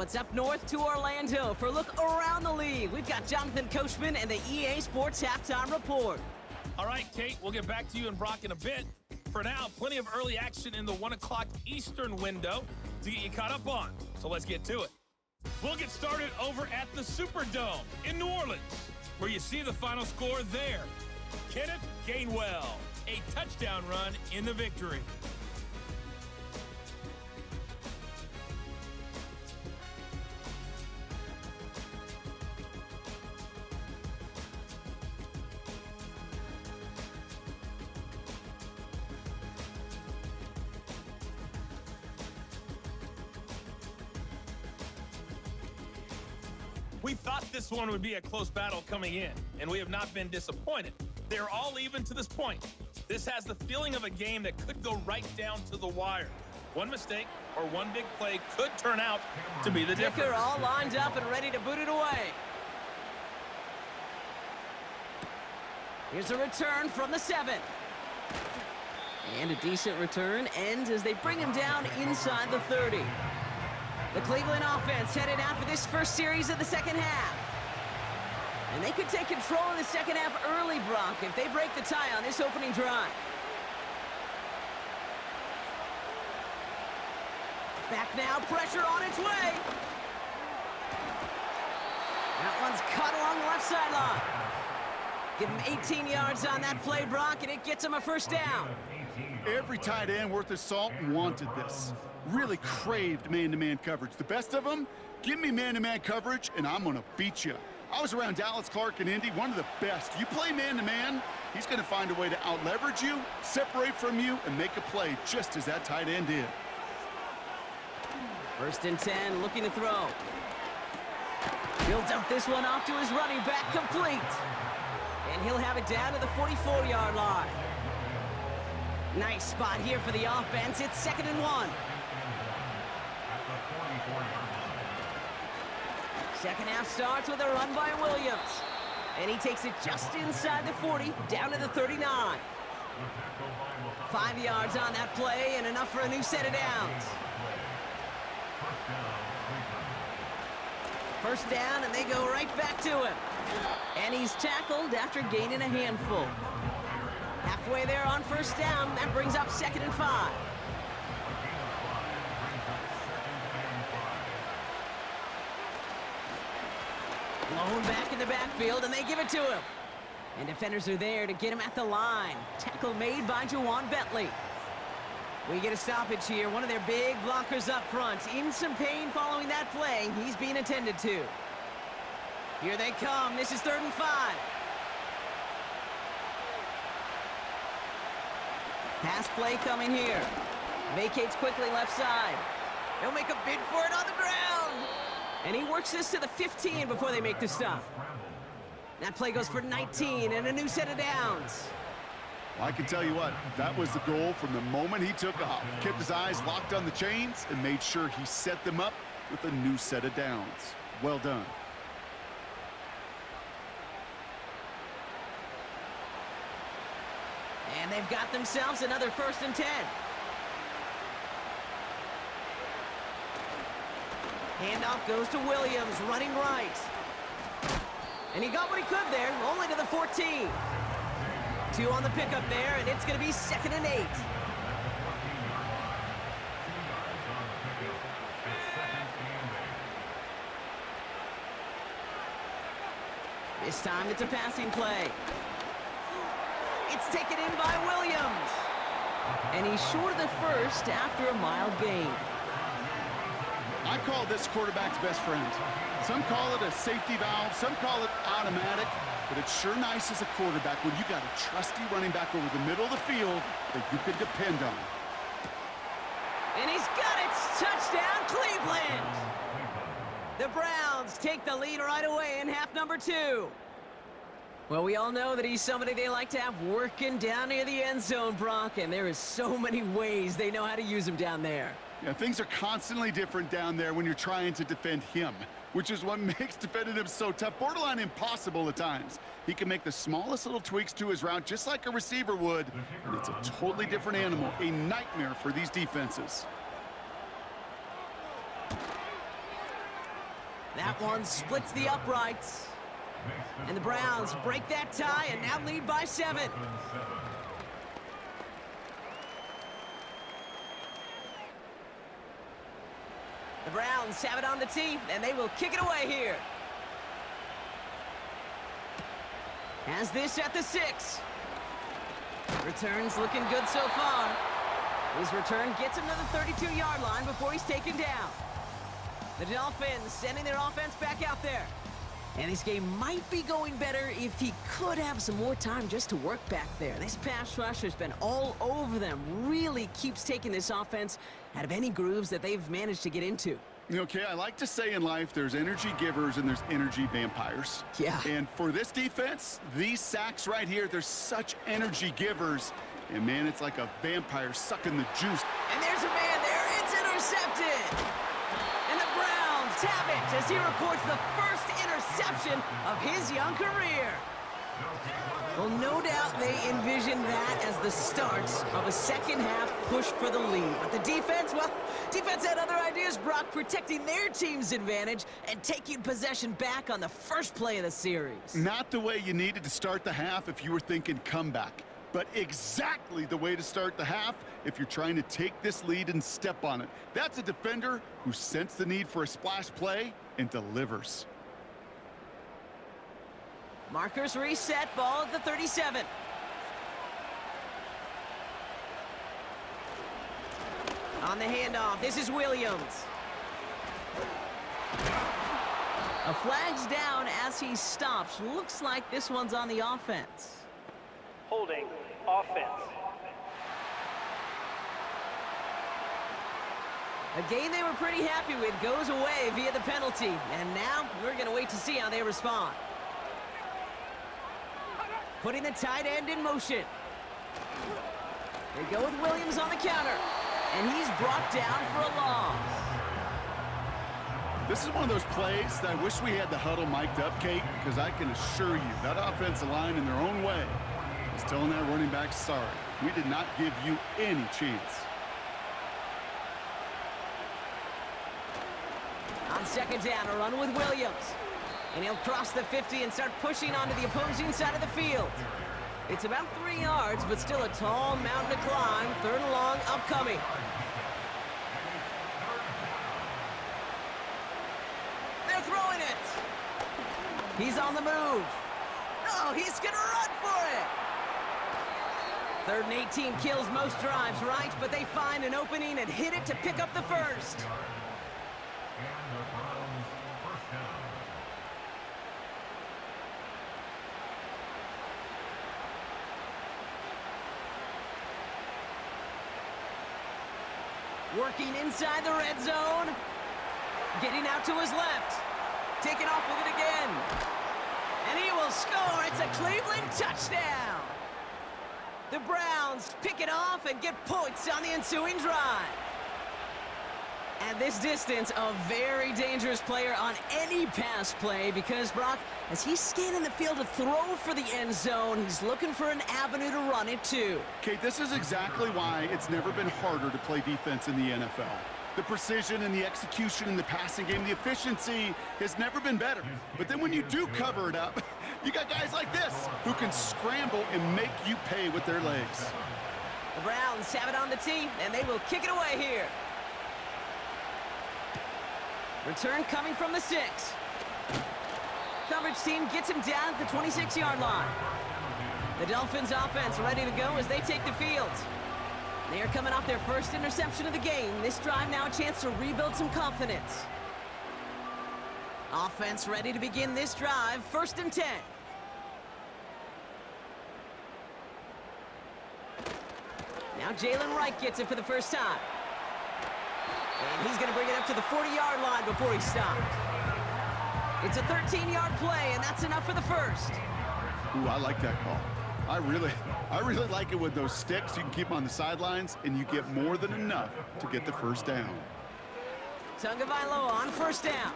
it's up north to Orlando for a look around the league. We've got Jonathan Coachman and the EA Sports Halftime Report. All right, Kate, we'll get back to you and Brock in a bit. For now, plenty of early action in the 1 o'clock Eastern window to get you caught up on. So let's get to it. We'll get started over at the Superdome in New Orleans, where you see the final score there. Kenneth Gainwell, a touchdown run in the victory. We thought this one would be a close battle coming in, and we have not been disappointed. They're all even to this point. This has the feeling of a game that could go right down to the wire. One mistake or one big play could turn out to be the difference. They're all lined up and ready to boot it away. Here's a return from the 7. And a decent return ends as they bring him down inside the 30. The Cleveland offense headed out for this first series of the second half. And they could take control of the second half early, Brock, if they break the tie on this opening drive. Back now, pressure on its way. That one's cut along the left sideline. Give him 18 yards on that play, Brock, and it gets him a first down. Every tight end worth his salt wanted this. Really craved man-to-man coverage. The best of them, give me man-to-man coverage, and I'm going to beat you. I was around Dallas Clark and Indy, one of the best. You play man-to-man, he's going to find a way to out-leverage you, separate from you, and make a play just as that tight end did. 1st and 10, looking to throw. He'll dump this one off to his running back, complete. And he'll have it down to the 44-yard line. Nice spot here for the offense. It's 2nd and 1. Second half starts with a run by Williams. And he takes it just inside the 40, down to the 39. 5 yards on that play and enough for a new set of downs. First down, and they go right back to him. And he's tackled after gaining a handful. Halfway there on first down, that brings up 2nd and 5. Blown back in the backfield, and they give it to him. And defenders are there to get him at the line. Tackle made by Juwan Bentley. We get a stoppage here. One of their big blockers up front. In some pain following that play. He's being attended to. Here they come. This is 3rd and 5. Pass play coming here. Vacates quickly left side. They'll make a bid for it on the ground. And he works this to the 15 before they make the stop. That play goes for 19 and a new set of downs. Well, I can tell you what, that was the goal from the moment he took off. Kept his eyes locked on the chains and made sure he set them up with a new set of downs. Well done. And they've got themselves another 1st and 10. Handoff goes to Williams, running right. And he got what he could there, only to the 14. 2 on the pickup there, and it's going to be 2nd and 8. This time it's a passing play. It's taken in by Williams. And he's short of the first after a mild gain. I call this quarterback's best friend. Some call it a safety valve, some call it automatic, but it's sure nice as a quarterback when you got a trusty running back over the middle of the field that you can depend on. And he's got it! Touchdown, Cleveland! The Browns take the lead right away in half number 2. Well, we all know that he's somebody they like to have working down near the end zone, Brock, and there is so many ways they know how to use him down there. Yeah, things are constantly different down there when you're trying to defend him, which is what makes defending him so tough, borderline impossible at times. He can make the smallest little tweaks to his route just like a receiver would, and it's a totally different animal, a nightmare for these defenses. That one splits the uprights. And the Browns break that tie and now lead by 7. The Browns have it on the tee, and they will kick it away here. Has this at the 6. Returns looking good so far. His return gets him to the 32-yard line before he's taken down. The Dolphins sending their offense back out there. And this game might be going better if he could have some more time just to work back there. This pass rush has been all over them. Really keeps taking this offense out of any grooves that they've managed to get into. Okay, I like to say in life there's energy givers and there's energy vampires. Yeah. And for this defense, these sacks right here, they're such energy givers. And, man, it's like a vampire sucking the juice. And there's a man there. It's intercepted. And the Browns tap it as he records the first interception of his young career. Well, no doubt they envisioned that as the start of a second-half push for the lead. But the defense, well, defense had other ideas, Brock, protecting their team's advantage and taking possession back on the first play of the series. Not the way you needed to start the half if you were thinking comeback, but exactly the way to start the half if you're trying to take this lead and step on it. That's a defender who sensed the need for a splash play and delivers. Markers reset, ball at the 37. On the handoff, this is Williams. A flag's down as he stops. Looks like this one's on the offense. Holding, offense. A game they were pretty happy with goes away via the penalty. And now we're going to wait to see how they respond. Putting the tight end in motion. They go with Williams on the counter. And he's brought down for a loss. This is one of those plays that I wish we had the huddle mic'd up, Kate, because I can assure you that offensive line in their own way is telling that running back, sorry, we did not give you any chance. On second down, a run with Williams. And he'll cross the 50 and start pushing onto the opposing side of the field. It's about 3 yards, but still a tall mountain to climb. 3rd and long upcoming. They're throwing it. He's on the move. Oh, he's going to run for it. 3rd and 18 kills most drives, right? But they find an opening and hit it to pick up the first. Working inside the red zone. Getting out to his left. Taking off with it again. And he will score. It's a Cleveland touchdown. The Browns pick it off and get points on the ensuing drive. At this distance, a very dangerous player on any pass play because, Brock, as he's scanning the field to throw for the end zone, he's looking for an avenue to run it to. Kate, this is exactly why it's never been harder to play defense in the NFL. The precision and the execution in the passing game, the efficiency has never been better. But then when you do cover it up, you got guys like this who can scramble and make you pay with their legs. The Browns have it on the tee, and they will kick it away here. Return coming from the 6. Coverage team gets him down at the 26-yard line. The Dolphins offense ready to go as they take the field. They are coming off their first interception of the game. This drive now a chance to rebuild some confidence. Offense ready to begin this drive. 1st and 10. Now Jalen Wright gets it for the first time. And he's going to bring it up to the 40-yard line before he stopped. It's a 13-yard play, and that's enough for the first. Ooh, I like that call. I really like it with those sticks. You can keep them on the sidelines, and you get more than enough to get the first down. Tagovailoa on 1st down.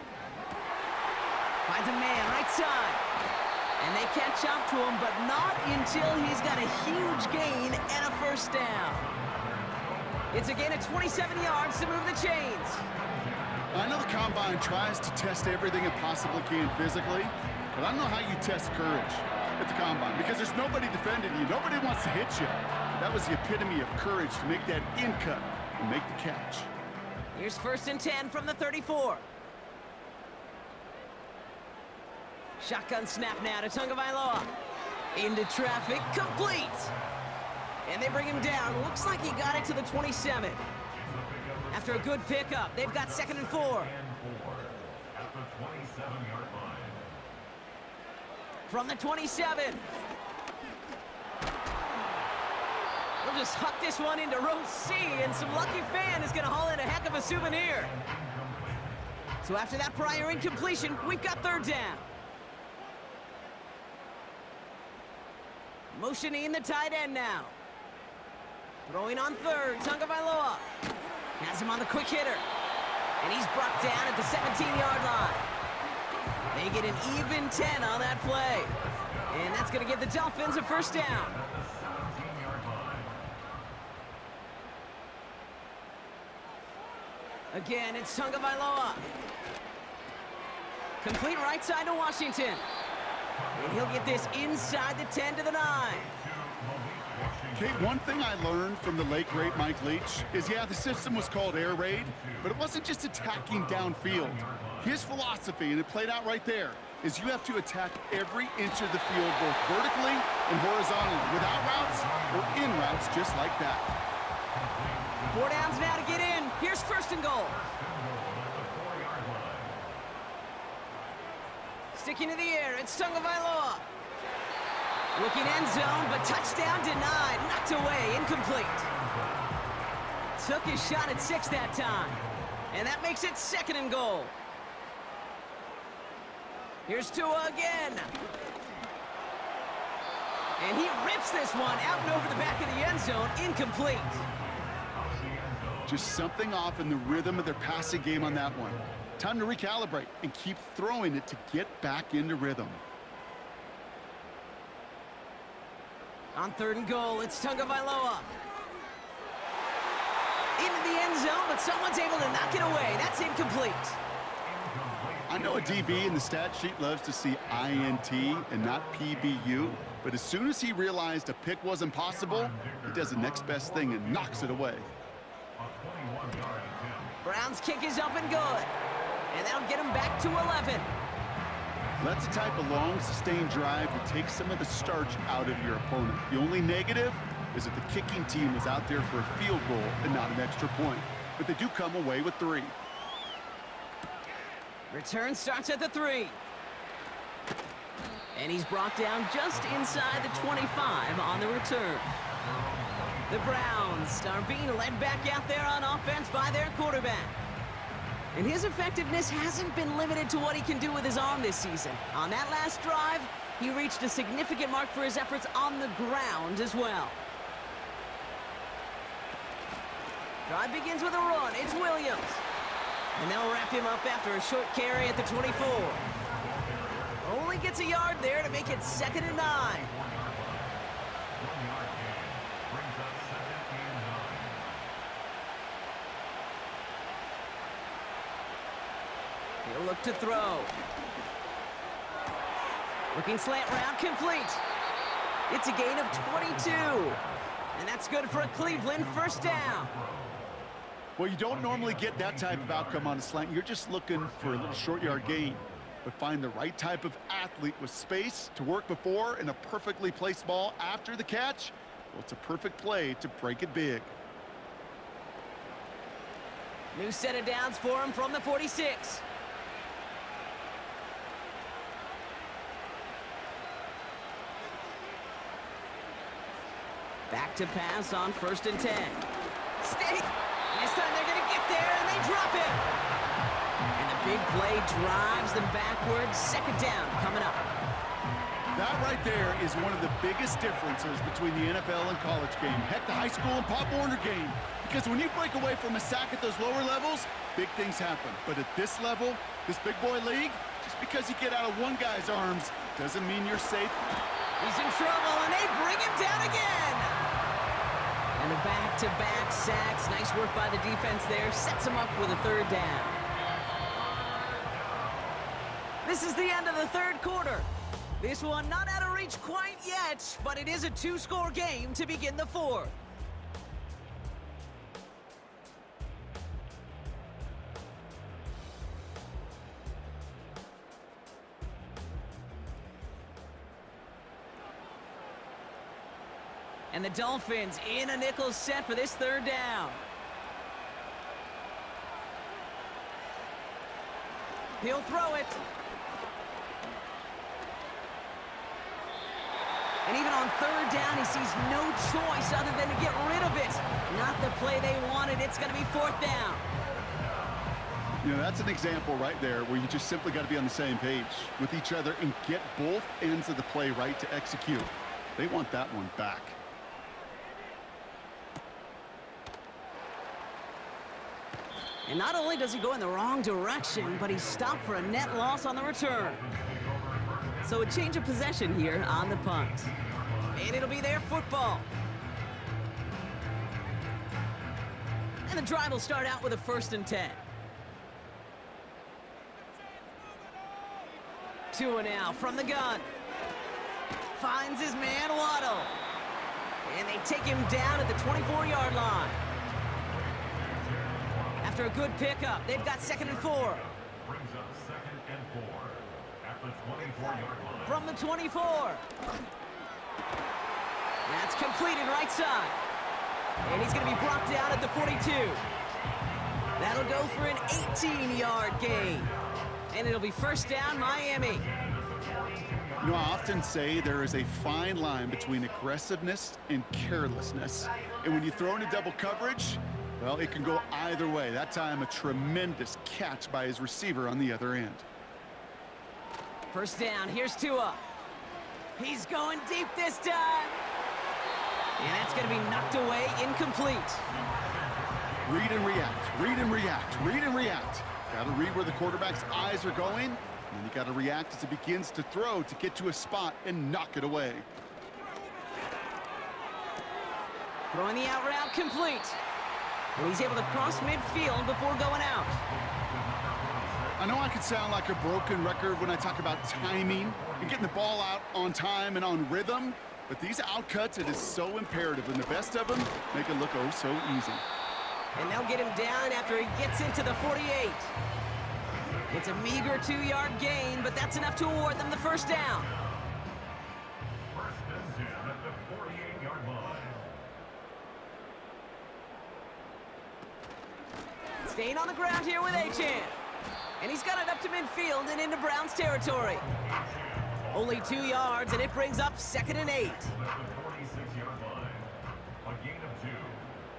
Finds a man right side. And they catch up to him, but not until he's got a huge gain and a first down. It's a gain of 27 yards to move the chains. I know the Combine tries to test everything it possibly can physically, but I don't know how you test courage at the Combine because there's nobody defending you. Nobody wants to hit you. That was the epitome of courage to make that in cut and make the catch. Here's 1st and 10 from the 34. Shotgun snap now to Tagovailoa. Into traffic, complete. And they bring him down. Looks like he got it to the 27. After a good pickup, they've got 2nd and 4. From the 27. We'll just huck this one into row C, and some lucky fan is going to haul in a heck of a souvenir. So after that prior incompletion, we've got 3rd down. Motioning the tight end now. Throwing on 3rd, Tagovailoa. Has him on the quick hitter. And he's brought down at the 17-yard line. They get an even 10 on that play. And that's going to give the Dolphins a 1st down. Again, it's Tagovailoa. Complete right side to Washington. And he'll get this inside the 10 to the 9. Kate, one thing I learned from the late, great Mike Leach is, yeah, the system was called air raid, but it wasn't just attacking downfield. His philosophy, and it played out right there, is you have to attack every inch of the field, both vertically and horizontally, without routes or in routes just like that. 4 downs now to get in. Here's 1st and goal. Sticking to the air, it's Tagovailoa. Looking end zone, but touchdown denied. Knocked away, incomplete. Took his shot at 6 that time. And that makes it 2nd and goal. Here's Tua again. And he rips this one out and over the back of the end zone, incomplete. Just something off in the rhythm of their passing game on that one. Time to recalibrate and keep throwing it to get back into rhythm. On 3rd and goal, it's Tagovailoa. Into the end zone, but someone's able to knock it away. That's incomplete. I know a DB in the stat sheet loves to see INT and not PBU, but as soon as he realized a pick wasn't possible, he does the next best thing and knocks it away. Brown's kick is up and good. And that'll get him back to 11. That's the type of long, sustained drive that takes some of the starch out of your opponent. The only negative is that the kicking team was out there for a field goal and not an extra point. But they do come away with 3. Return starts at the 3. And he's brought down just inside the 25 on the return. The Browns are being led back out there on offense by their quarterback. And his effectiveness hasn't been limited to what he can do with his arm this season. On that last drive, he reached a significant mark for his efforts on the ground as well. Drive begins with a run. It's Williams. And they'll wrap him up after a short carry at the 24. Only gets a yard there to make it 2nd and 9. He'll look to throw. Looking slant route, complete. It's a gain of 22. And that's good for a Cleveland 1st down. Well, you don't normally get that type of outcome on a slant. You're just looking for a little short yard gain. But find the right type of athlete with space to work before and a perfectly placed ball after the catch. Well, it's a perfect play to break it big. New set of downs for him from the 46. Back to pass on 1st and 10. Stick! This time they're going to get there, and they drop it. And the big play drives them backwards. 2nd down coming up. That right there is one of the biggest differences between the NFL and college game. Heck, the high school and Pop Warner game. Because when you break away from a sack at those lower levels, big things happen. But at this level, this big boy league, just because you get out of one guy's arms doesn't mean you're safe. He's in trouble, and they bring him down again. And the back-to-back sacks. Nice work by the defense there. Sets him up with a 3rd down. This is the end of the third quarter. This one not out of reach quite yet, but it is a two-score game to begin the fourth. And the Dolphins in a nickel set for this third down. He'll throw it. And even on third down, he sees no choice other than to get rid of it. Not the play they wanted. It's going to be fourth down. You know, that's an example right there where you just simply got to be on the same page with each other and get both ends of the play right to execute. They want that one back. And not only does he go in the wrong direction, but he's stopped for a net loss on the return. So a change of possession here on the punt. And it'll be their football. And the drive will start out with a 1st and 10. Tua now from the gun. Finds his man Waddle. And they take him down at the 24-yard line. After a good pickup, they've got 2nd and 4. Brings up 2nd and 4 at the 24-yard line. From the 24. That's completed right side. And he's going to be brought down at the 42. That'll go for an 18-yard gain. And it'll be 1st down, Miami. You know, I often say there is a fine line between aggressiveness and carelessness. And when you throw into double coverage, well, it can go either way. That time, a tremendous catch by his receiver on the other end. 1st down, here's Tua. He's going deep this time. And that's going to be knocked away, incomplete. Read and react, read and react, read and react. Got to read where the quarterback's eyes are going, and then you got to react as he begins to throw to get to a spot and knock it away. Throwing the out route complete. And he's able to cross midfield before going out. I know I could sound like a broken record when I talk about timing and getting the ball out on time and on rhythm, but these outcuts, it is so imperative, and the best of them make it look oh so easy. And they'll get him down after he gets into the 48. It's a meager 2-yard gain, but that's enough to award them the 1st down. 1st and 10 at the 48-yard line. Staying on the ground here with Achan. And he's got it up to midfield and into Browns territory. Only 2 yards, and it brings up 2nd and 8. At the 46-yard line. A gain of 2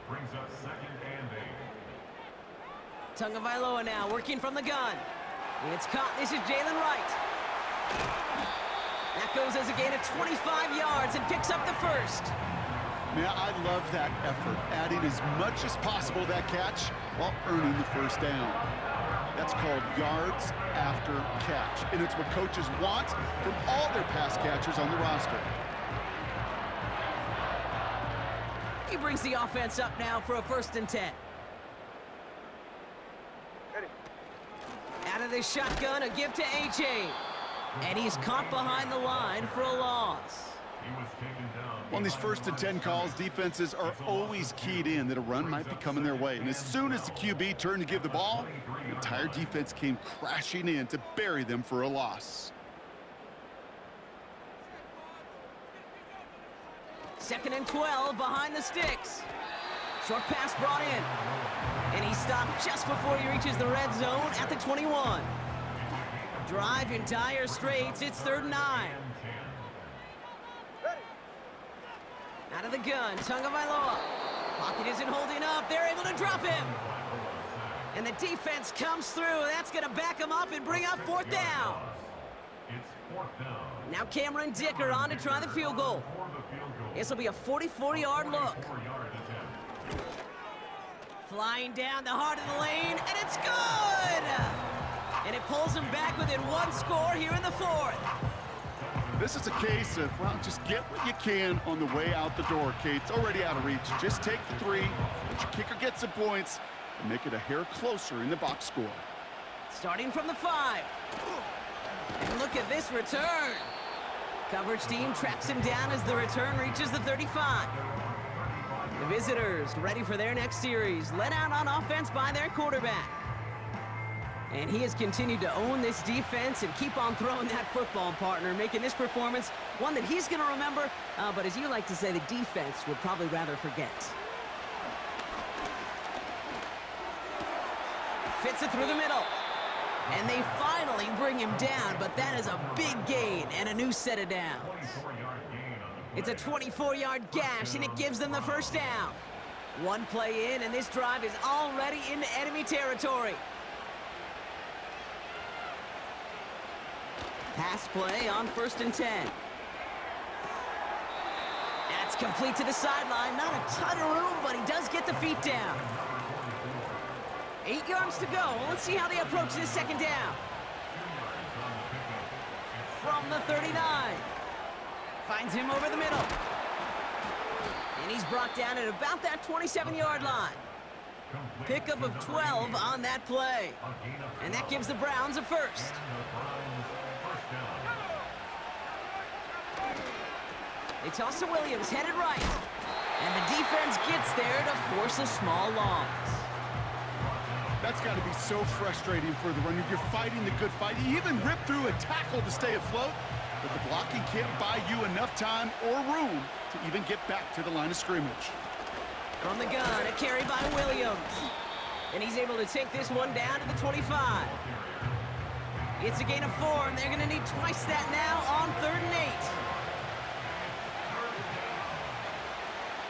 brings up 2nd and 8. Tagovailoa now working from the gun. It's caught. This is Jalen Wright. That goes as a gain of 25 yards and picks up the 1st. Man, I love that effort, adding as much as possible to that catch while earning the 1st down. That's called yards after catch, and it's what coaches want from all their pass catchers on the roster. He brings the offense up now for a 1st and 10. Out of the shotgun, a give to A-Chain. And he's caught behind the line for a loss. He was taken down. On these 1st and 10 calls, defenses are always keyed in that a run might be coming their way. And as soon as the QB turned to give the ball, the entire defense came crashing in to bury them for a loss. 2nd and 12 behind the sticks. Short pass brought in. And he stopped just before he reaches the red zone at the 21. Drive in dire straits. It's 3rd and 9. Out of the gun, Tagovailoa. Pocket isn't holding up. They're able to drop him. And the defense comes through. That's going to back him up and bring up 4th down. It's 4th down. Now Cameron Dicker on to try the field goal. This will be a 44-yard look. 4-yard attempt. Flying down the heart of the lane, and it's good! And it pulls him back within 1 score here in the 4th. This is a case of, well, just get what you can on the way out the door, Kate. It's already out of reach. Just take the 3, let your kicker get some points, and make it a hair closer in the box score. Starting from the 5. look at this return. Coverage team tracks him down as the return reaches the 35. The visitors ready for their next series, led out on offense by their quarterback. And he has continued to own this defense and keep on throwing that football, partner, making this performance one that he's going to remember, but as you like to say, the defense would probably rather forget. Fits it through the middle. And they finally bring him down, but that is a big gain and a new set of downs. It's a 24-yard gash, and it gives them the first down. One play in, and this drive is already into enemy territory. Pass play on 1st and 10. That's complete to the sideline. Not a ton of room, but he does get the feet down. 8 yards to go. Let's see how they approach this second down. From the 39. Finds him over the middle. And he's brought down at about that 27-yard line. Pickup of 12 on that play. And that gives the Browns a first. They toss to Williams, headed right. And the defense gets there to force a small loss. That's got to be so frustrating for the runner. You're fighting the good fight. You even rip through a tackle to stay afloat, but the blocking can't buy you enough time or room to even get back to the line of scrimmage. From the gun, a carry by Williams. And he's able to take this one down to the 25. It's a gain of 4, and they're going to need twice that now on 3rd and 8.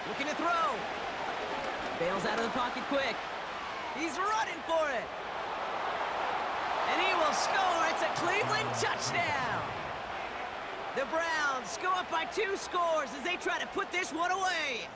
Looking to throw. Bails out of the pocket quick. He's running for it. And he will score. It's a Cleveland touchdown. The Browns go up by 2 scores as they try to put this one away.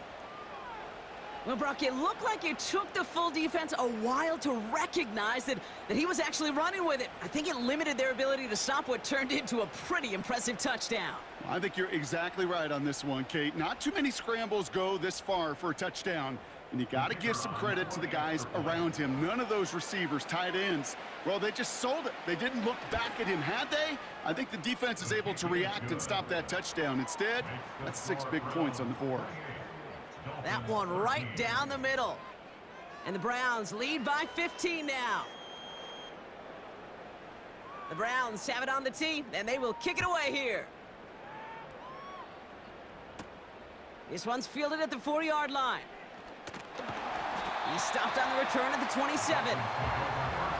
Well, Brock, it looked like it took the full defense a while to recognize that he was actually running with it. I think it limited their ability to stop what turned into a pretty impressive touchdown. I think you're exactly right on this one, Kate. Not too many scrambles go this far for a touchdown. And you got to give some credit to the guys around him. None of those receivers, tight ends, well, they just sold it. They didn't look back at him, had they? I think the defense is able to react and stop that touchdown. Instead, that's 6 big points on the board. That one right down the middle. And the Browns lead by 15 now. The Browns have it on the tee, and they will kick it away here. This one's fielded at the 4-yard line. He stopped on the return at the 27.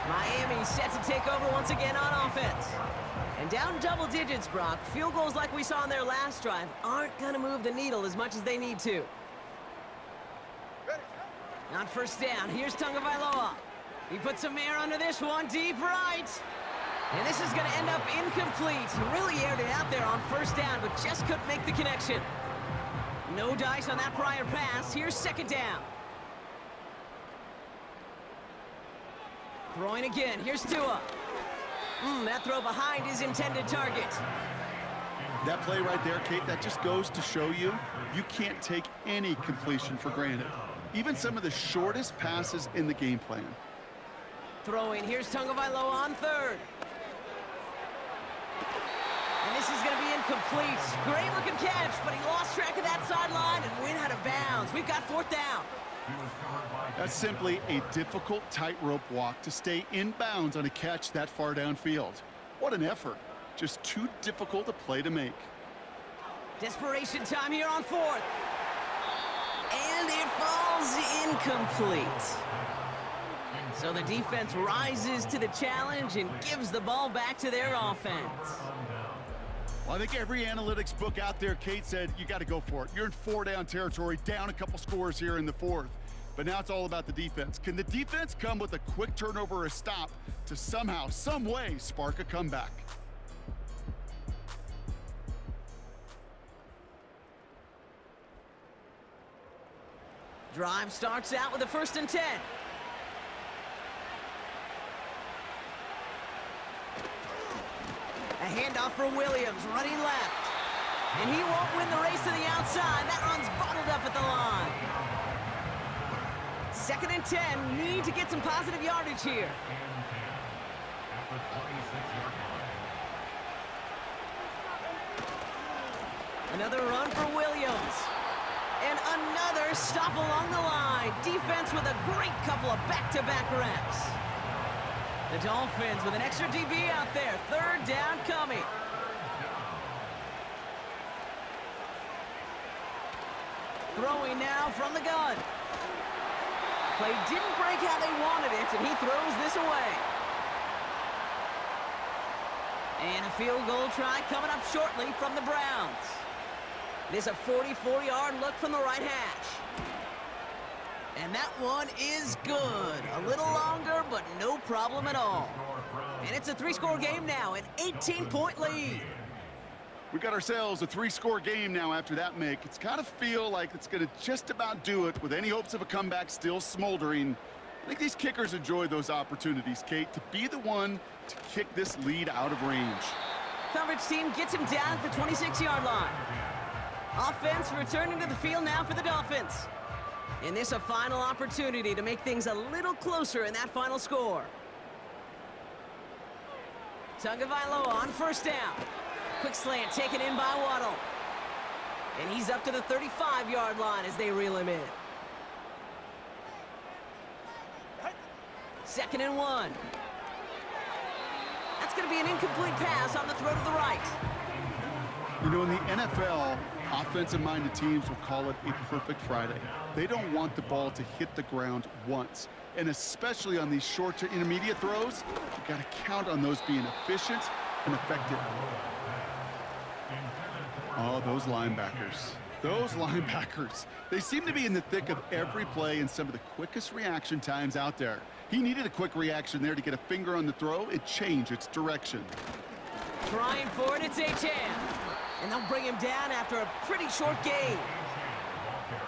Miami set to take over once again on offense. And down double digits, Brock. Field goals like we saw in their last drive aren't going to move the needle as much as they need to. On 1st down, here's Tagovailoa. He puts some air under this one, deep right. And this is going to end up incomplete. He really aired it out there on 1st down, but just couldn't make the connection. No dice on that prior pass. Here's 2nd down. Throwing again. Here's Tua. That throw behind his intended target. That play right there, Kate, that just goes to show you can't take any completion for granted. Even some of the shortest passes in the game plan. Throwing. Here's Tagovailoa on 3rd. And this is going to be incomplete. Great looking catch, but he lost track of that sideline and went out of bounds. We've got 4th down. That's simply a difficult tightrope walk to stay in bounds on a catch that far downfield. What an effort. Just too difficult a play to make. Desperation time here on 4th. And it falls incomplete. So the defense rises to the challenge and gives the ball back to their offense. Well, I think every analytics book out there, Kate, said you got to go for it. You're in 4-down territory, down a couple scores here in the 4th. But now it's all about the defense. Can the defense come with a quick turnover or a stop to somehow, some way, spark a comeback? Drive starts out with a 1st and 10. A handoff for Williams, running left. And he won't win the race to the outside. That run's bottled up at the line. 2nd and 10, need to get some positive yardage here. Another run for Williams. And another stop along the line. Defense with a great couple of back-to-back reps. The Dolphins with an extra DB out there. Third down coming. Throwing now from the gun. Play didn't break how they wanted it, and he throws this away. And a field goal try coming up shortly from the Browns. This is a 44-yard look from the right hash. And that one is good. A little longer, but no problem at all. And it's a 3-score game now, an 18-point lead. We got ourselves a 3-score game now after that make. It's got to feel like it's going to just about do it with any hopes of a comeback still smoldering. I think these kickers enjoy those opportunities, Kate, to be the one to kick this lead out of range. Coverage team gets him down at the 26-yard line. Offense returning to the field now for the Dolphins. And this a final opportunity to make things a little closer in that final score. Tagovailoa on first down. Quick slant taken in by Waddle. And he's up to the 35-yard line as they reel him in. 2nd and 1. That's going to be an incomplete pass on the throw to the right. You know, in the NFL, offensive-minded teams will call it a perfect Friday. They don't want the ball to hit the ground once. And especially on these short to intermediate throws, you got to count on those being efficient and effective. Oh, those linebackers. Those linebackers. They seem to be in the thick of every play and some of the quickest reaction times out there. He needed a quick reaction there to get a finger on the throw and change its direction. Trying for it, it's H.M. And they'll bring him down after a pretty short gain.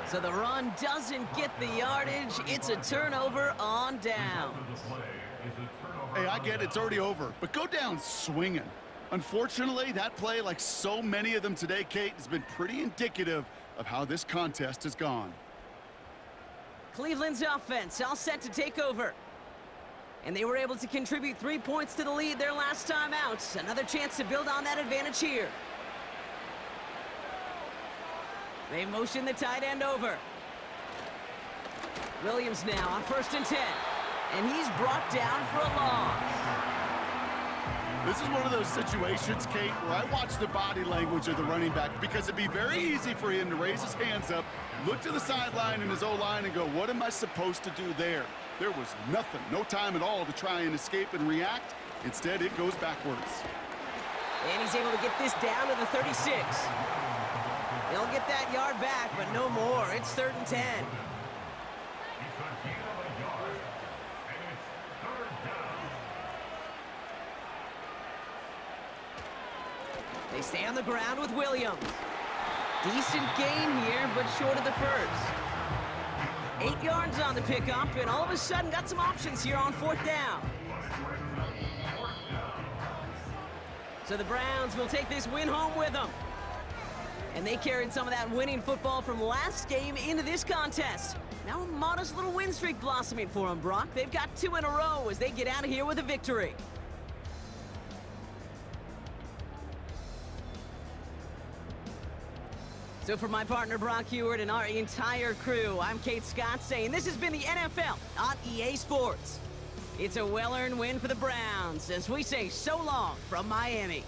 So the run doesn't get the yardage. It's a turnover on downs. Hey, I get it's already over, but go down swinging. Unfortunately, that play, like so many of them today, Kate, has been pretty indicative of how this contest has gone. Cleveland's offense all set to take over. And they were able to contribute 3 points to the lead their last time out. Another chance to build on that advantage here. They motion the tight end over. Williams now on 1st and 10. And he's brought down for a loss. This is one of those situations, Kate, where I watch the body language of the running back because it'd be very easy for him to raise his hands up, look to the sideline in his O-line and go, what am I supposed to do there? There was nothing, no time at all to try and escape and react. Instead, it goes backwards. And he's able to get this down to the 36. They'll get that yard back, but no more. It's 3rd and 10. They stay on the ground with Williams. Decent gain here, but short of the first. 8 yards on the pickup, and all of a sudden got some options here on 4th down. So the Browns will take this win home with them. And they carried some of that winning football from last game into this contest. Now a modest little win streak blossoming for them, Brock. They've got 2 in a row as they get out of here with a victory. So for my partner Brock Heward and our entire crew, I'm Kate Scott saying this has been the NFL on EA Sports. It's a well-earned win for the Browns as we say so long from Miami.